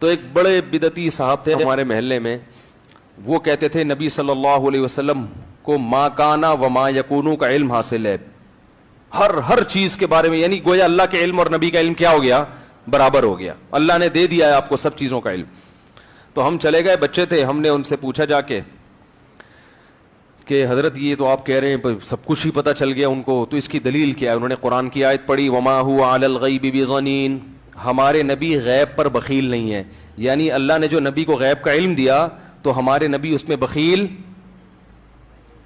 تو ایک بڑے بدعتی صاحب تھے ہمارے محلے میں، وہ کہتے تھے نبی صلی اللہ علیہ وسلم کو ما کانا و ما یکونو کا علم حاصل ہے، ہر چیز کے بارے میں، یعنی گویا اللہ کے علم اور نبی کا علم کیا ہو گیا؟ برابر ہو گیا، اللہ نے دے دیا ہے آپ کو سب چیزوں کا علم۔ تو ہم چلے گئے، بچے تھے، ہم نے ان سے پوچھا جا کے کہ حضرت یہ تو آپ کہہ رہے ہیں سب کچھ ہی پتہ چل گیا ان کو، تو اس کی دلیل کیا ہے؟ انہوں نے قرآن کی آیت پڑھی وما هو علی الغیب بضنین، ہمارے نبی غیب پر بخیل نہیں ہے، یعنی اللہ نے جو نبی کو غیب کا علم دیا تو ہمارے نبی اس میں بخیل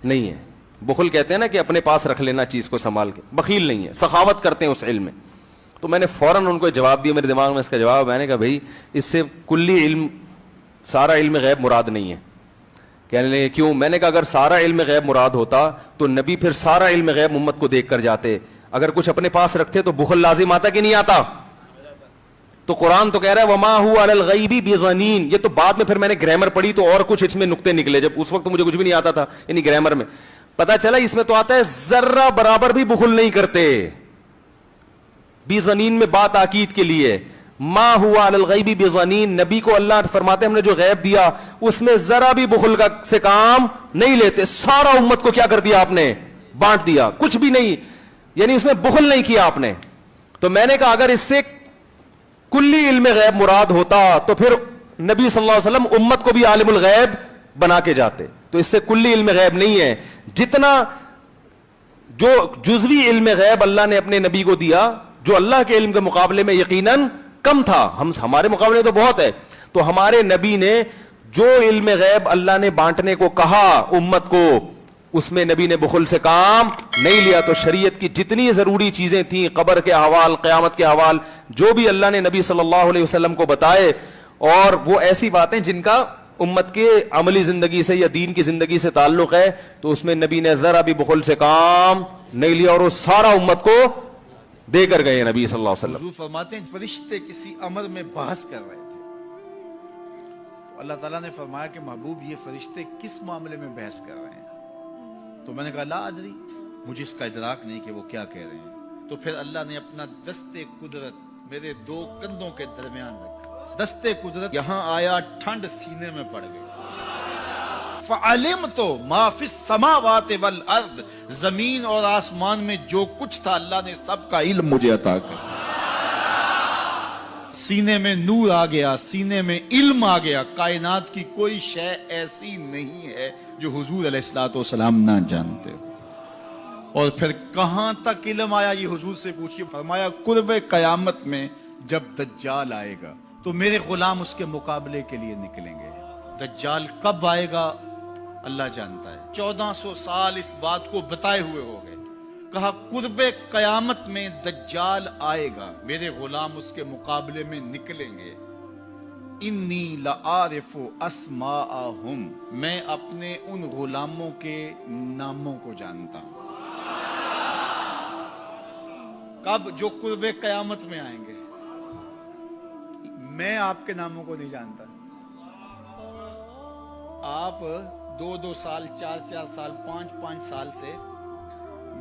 نہیں ہے۔ بخل کہتے ہیں نا کہ اپنے پاس رکھ لینا چیز کو سنبھال کے، بخیل نہیں ہے، سخاوت کرتے ہیں اس علم میں۔ تو میں نے فوراً ان کو جواب دیا، میرے دماغ میں اس کا جواب، میں نے کہا بھائی اس سے کلی علم، سارا علم غیب مراد نہیں ہے۔ کہنے لگے کیوں؟ میں نے کہا اگر سارا علم غیب مراد ہوتا تو نبی پھر سارا علم غیب امت کو دیکھ کر جاتے، اگر کچھ اپنے پاس رکھتے تو بخل لازم آتا کہ نہیں آتا؟ تو قرآن تو کہہ رہا ہے وما هو علی الغیب بضنین، یہ تو بعد میں پھر میں نے گرامر پڑھی تو اور کچھ اس میں نقطے نکلے، جب اس وقت مجھے کچھ بھی نہیں آتا تھا، یعنی گرامر میں پتا چلا اس میں تو آتا ہے ذرہ برابر بھی بخل نہیں کرتے، بضنین میں بات تاکید کے لیے، ما ہوا علی الغیب بضنین، نبی کو اللہ فرماتے ہیں ہم نے جو غیب دیا اس میں ذرا بھی بخل سے کام نہیں لیتے، سارا امت کو کیا کر دیا آپ نے؟ بانٹ دیا، کچھ بھی نہیں، یعنی اس میں بخل نہیں کیا آپ نے۔ تو میں نے کہا اگر اس سے کلی علم غیب مراد ہوتا تو پھر نبی صلی اللہ علیہ وسلم امت کو بھی عالم الغیب بنا کے جاتے، تو اس سے کلی علم غیب نہیں ہے، جتنا جو جزوی علم غیب اللہ نے اپنے نبی کو دیا جو اللہ کے علم کے مقابلے میں یقیناً کم تھا، ہمارے مقابلے میں تو بہت ہے، تو ہمارے نبی نے جو علم غیب اللہ نے بانٹنے کو کہا امت کو اس میں نبی نے بخل سے کام نہیں لیا۔ تو شریعت کی جتنی ضروری چیزیں تھیں، قبر کے احوال، قیامت کے احوال، جو بھی اللہ نے نبی صلی اللہ علیہ وسلم کو بتائے، اور وہ ایسی باتیں جن کا امت کے عملی زندگی سے یا دین کی زندگی سے تعلق ہے، تو اس میں نبی نے ذرا بھی بخل سے کام نہیں لیا، اور وہ سارا امت کو دے کر گئے نبی صلی اللہ علیہ وسلم۔ حضور فرماتے ہیں فرشتے کسی امر میں بحث کر رہے تھے، تو اللہ تعالیٰ نے فرمایا کہ محبوب یہ فرشتے کس معاملے میں بحث کر رہے ہیں؟ تو میں نے کہا لا ادری، مجھے اس کا ادراک نہیں کہ وہ کیا کہہ رہے ہیں۔ تو پھر اللہ نے اپنا دست قدرت میرے دو کندھوں کے درمیان رکھا، دست قدرت یہاں آیا، ٹھنڈ سینے میں پڑ گئی۔ فعلمت ما فی السماوات والارض، زمین اور آسمان میں جو کچھ تھا اللہ نے سب کا علم مجھے عطا کر، سینے میں نور آ گیا، سینے میں علم آ گیا، کائنات کی کوئی شے ایسی نہیں ہے جو حضور علیہ الصلوۃ والسلام نہ جانتے ہو۔ اور پھر کہاں تک علم آیا یہ حضور سے پوچھیے، فرمایا قرب قیامت میں جب دجال آئے گا تو میرے غلام اس کے مقابلے کے لیے نکلیں گے۔ دجال کب آئے گا اللہ جانتا ہے۔ 1400 سال اس بات کو بتائے ہوئے ہو گئے، کہا قرب قیامت میں دجال آئے گا، میرے غلام اس کے مقابلے میں نکلیں گے۔ انی لعارف اسماءہم، میں اپنے ان غلاموں کے ناموں کو جانتا ہوں۔ کب؟ جو قرب قیامت میں آئیں گے۔ میں آپ کے ناموں کو نہیں جانتا۔ آپ 2 سال، 4 سال، 5 سال سے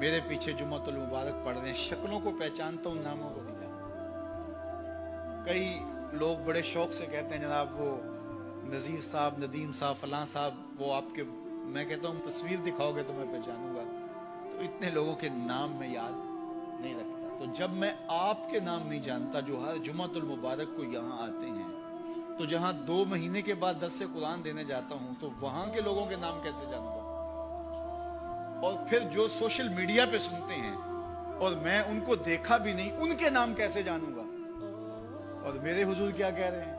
میرے پیچھے جمعۃ المبارک پڑھ رہے ہیں، شکلوں کو پہچانتا ہوں، ناموں کو نہیں جانتا۔ کئی لوگ بڑے شوق سے کہتے ہیں جناب وہ نذیر صاحب، ندیم صاحب، فلاں صاحب وہ آپ کے، میں کہتا ہوں تصویر دکھاؤ گے تو میں پہچانوں گا۔ تو اتنے لوگوں کے نام میں یاد نہیں رکھتا۔ تو جب میں آپ کے نام نہیں جانتا جو ہر جمعۃ المبارک کو یہاں آتے ہیں، تو جہاں 2 مہینے کے بعد درس قرآن دینے جاتا ہوں تو وہاں کے لوگوں کے نام کیسے جانوں گا؟ اور پھر جو سوشل میڈیا پہ سنتے ہیں اور میں ان کو دیکھا بھی نہیں، ان کے نام کیسے جانوں گا؟ اور میرے حضور کیا کہہ رہے ہیں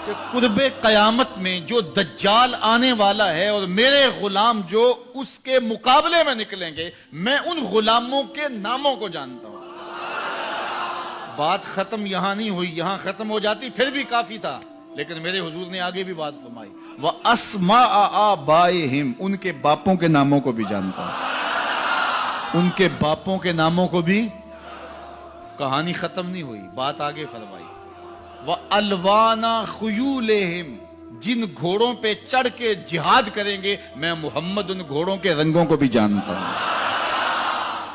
کہ قرب قیامت میں جو دجال آنے والا ہے اور میرے غلام جو اس کے مقابلے میں نکلیں گے، میں ان غلاموں کے ناموں کو جانتا ہوں۔ بات ختم یہاں نہیں ہوئی، یہاں ختم ہو جاتی پھر بھی کافی تھا، لیکن میرے حضور نے آگے بھی بات فرمائی، وَأَسْمَاءَ آبَائِهِمْ، ان کے باپوں کے ناموں کو بھی جانتا ہوں، ان کے باپوں کے ناموں کو بھی۔ کہانی ختم نہیں ہوئی، بات آگے فرمائی، وَأَلْوَانَ خُيُولِهِمْ، جن گھوڑوں پہ چڑھ کے جہاد کریں گے میں محمد ان گھوڑوں کے رنگوں کو بھی جانتا ہوں۔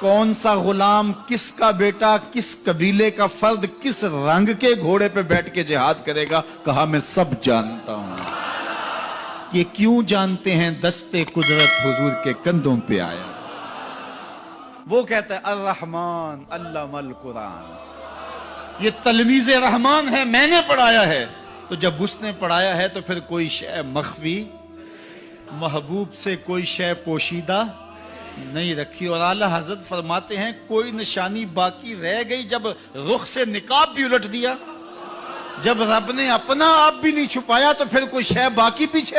کون سا غلام، کس کا بیٹا، کس قبیلے کا فرد کس رنگ کے گھوڑے پہ بیٹھ کے جہاد کرے گا؟ کہا میں سب جانتا ہوں۔ یہ کیوں جانتے ہیں؟ دستے قدرت حضور کے کندھوں پہ آیا۔ وہ کہتا ہے الرحمن علم القرآن، یہ تلمیذ رحمان ہے، میں نے پڑھایا ہے۔ تو جب اس نے پڑھایا ہے تو پھر کوئی شے مخفی، محبوب سے کوئی شے پوشیدہ نہیں رکھی۔ اور اعلیٰ حضرت فرماتے ہیں کوئی نشانی باقی رہ گئی جب رخ سے نقاب بھی الٹ دیا، جب رب نے اپنا آپ بھی نہیں چھپایا تو پھر کوئی شے باقی پیچھے